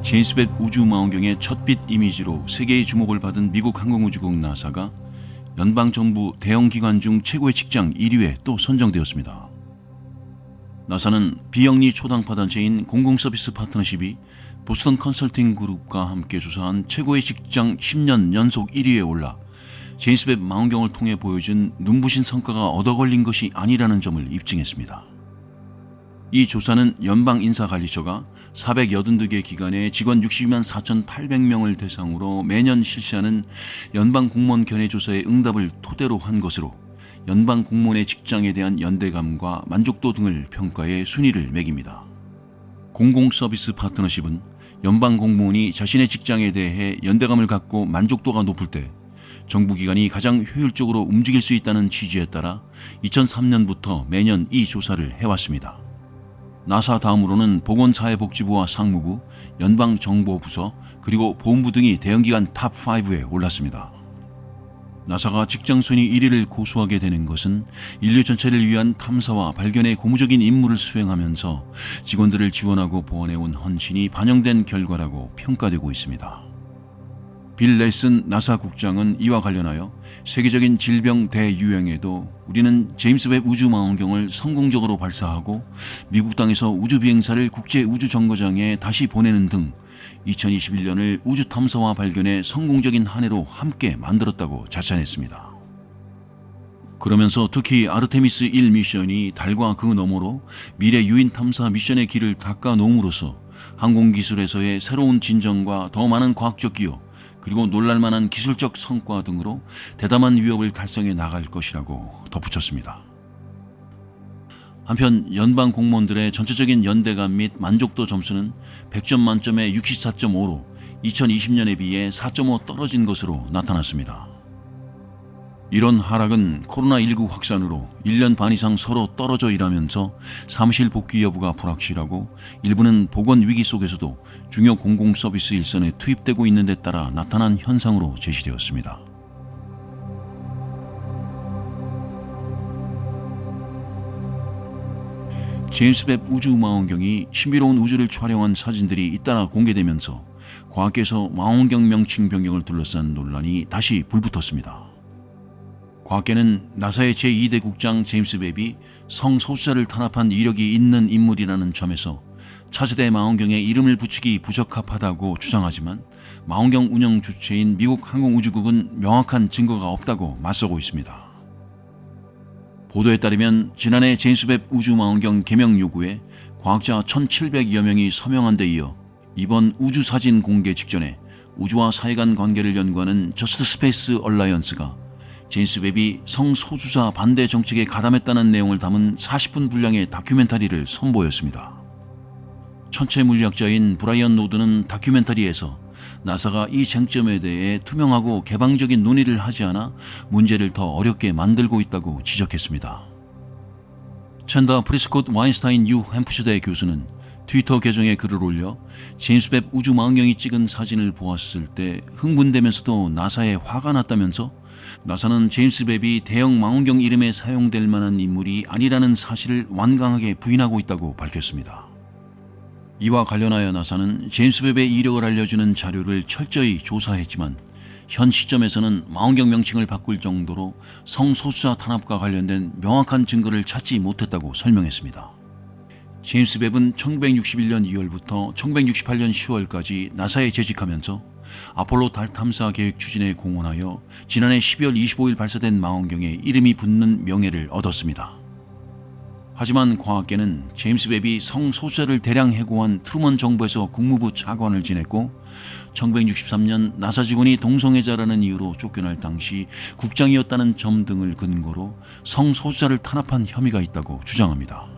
제임스 웹 우주망원경의 첫빛 이미지로 세계의 주목을 받은 미국 항공우주국 나사가 연방정부 대형기관 중 최고의 직장 1위에 또 선정되었습니다. 나사는 비영리 초당파 단체인 공공서비스 파트너십이 보스턴 컨설팅 그룹과 함께 조사한 최고의 직장 10년 연속 1위에 올라 제임스 웹 망원경을 통해 보여준 눈부신 성과가 얻어 걸린 것이 아니라는 점을 입증했습니다. 이 조사는 연방인사관리처가 482개 기관의 직원 62만 4,800명을 대상으로 매년 실시하는 연방공무원 견해조사의 응답을 토대로 한 것으로 연방공무원의 직장에 대한 연대감과 만족도 등을 평가해 순위를 매깁니다. 공공서비스 파트너십은 연방공무원이 자신의 직장에 대해 연대감을 갖고 만족도가 높을 때 정부기관이 가장 효율적으로 움직일 수 있다는 취지에 따라 2003년부터 매년 이 조사를 해왔습니다. 나사 다음으로는 보건사회복지부와 상무부, 연방정보부서, 그리고 보훈부 등이 대형기관 탑5에 올랐습니다. 나사가 직장순위 1위를 고수하게 되는 것은 인류 전체를 위한 탐사와 발견의 고무적인 임무를 수행하면서 직원들을 지원하고 보완해온 헌신이 반영된 결과라고 평가되고 있습니다. 빌 넬슨 나사 국장은 이와 관련하여 세계적인 질병 대유행에도 우리는 제임스 웹 우주망원경을 성공적으로 발사하고 미국 땅에서 우주비행사를 국제우주정거장에 다시 보내는 등 2021년을 우주탐사와 발견의 성공적인 한 해로 함께 만들었다고 자찬했습니다. 그러면서 특히 아르테미스 1 미션이 달과 그 너머로 미래 유인 탐사 미션의 길을 닦아 놓음으로써 항공기술에서의 새로운 진전과 더 많은 과학적 기여 그리고 놀랄만한 기술적 성과 등으로 대담한 위협을 달성해 나갈 것이라고 덧붙였습니다. 한편 연방 공무원들의 전체적인 연대감 및 만족도 점수는 100점 만점에 64.5로 2020년에 비해 4.5 떨어진 것으로 나타났습니다. 이런 하락은 코로나19 확산으로 1년 반 이상 서로 떨어져 일하면서 사무실 복귀 여부가 불확실하고 일부는 보건 위기 속에서도 중요 공공서비스 일선에 투입되고 있는 데 따라 나타난 현상으로 제시되었습니다. 제임스 웹 우주망원경이 신비로운 우주를 촬영한 사진들이 잇따라 공개되면서 과학계에서 망원경 명칭 변경을 둘러싼 논란이 다시 불붙었습니다. 과학계는 나사의 제2대 국장 제임스 웹이 성소수자를 탄압한 이력이 있는 인물이라는 점에서 차세대 망원경에 이름을 붙이기 부적합하다고 주장하지만 망원경 운영 주체인 미국 항공우주국은 명확한 증거가 없다고 맞서고 있습니다. 보도에 따르면 지난해 제임스 웹 우주망원경 개명 요구에 과학자 1,700여 명이 서명한 데 이어 이번 우주사진 공개 직전에 우주와 사회 간 관계를 연구하는 저스트 스페이스 얼라이언스가 제임스 웹이 성소수자 반대 정책에 가담했다는 내용을 담은 40분 분량의 다큐멘터리를 선보였습니다. 천체 물리학자인 브라이언 노드는 다큐멘터리에서 나사가 이 쟁점에 대해 투명하고 개방적인 논의를 하지 않아 문제를 더 어렵게 만들고 있다고 지적했습니다. 챈더 프리스콧 와인스타인 유 햄프셔대 교수는 트위터 계정에 글을 올려 제임스 웹 우주망원경이 찍은 사진을 보았을 때 흥분되면서도 나사에 화가 났다면서 나사는 제임스 웹이 대형 망원경 이름에 사용될 만한 인물이 아니라는 사실을 완강하게 부인하고 있다고 밝혔습니다. 이와 관련하여 나사는 제임스 웹의 이력을 알려주는 자료를 철저히 조사했지만 현 시점에서는 망원경 명칭을 바꿀 정도로 성소수자 탄압과 관련된 명확한 증거를 찾지 못했다고 설명했습니다. 제임스 웹은 1961년 2월부터 1968년 10월까지 나사에 재직하면서 아폴로 달 탐사 계획 추진에 공헌하여 지난해 12월 25일 발사된 망원경에 이름이 붙는 명예를 얻었습니다. 하지만 과학계는 제임스 웹이 성소수자를 대량 해고한 트루먼 정부에서 국무부 차관을 지냈고 1963년 나사 직원이 동성애자라는 이유로 쫓겨날 당시 국장이었다는 점 등을 근거로 성소수자를 탄압한 혐의가 있다고 주장합니다.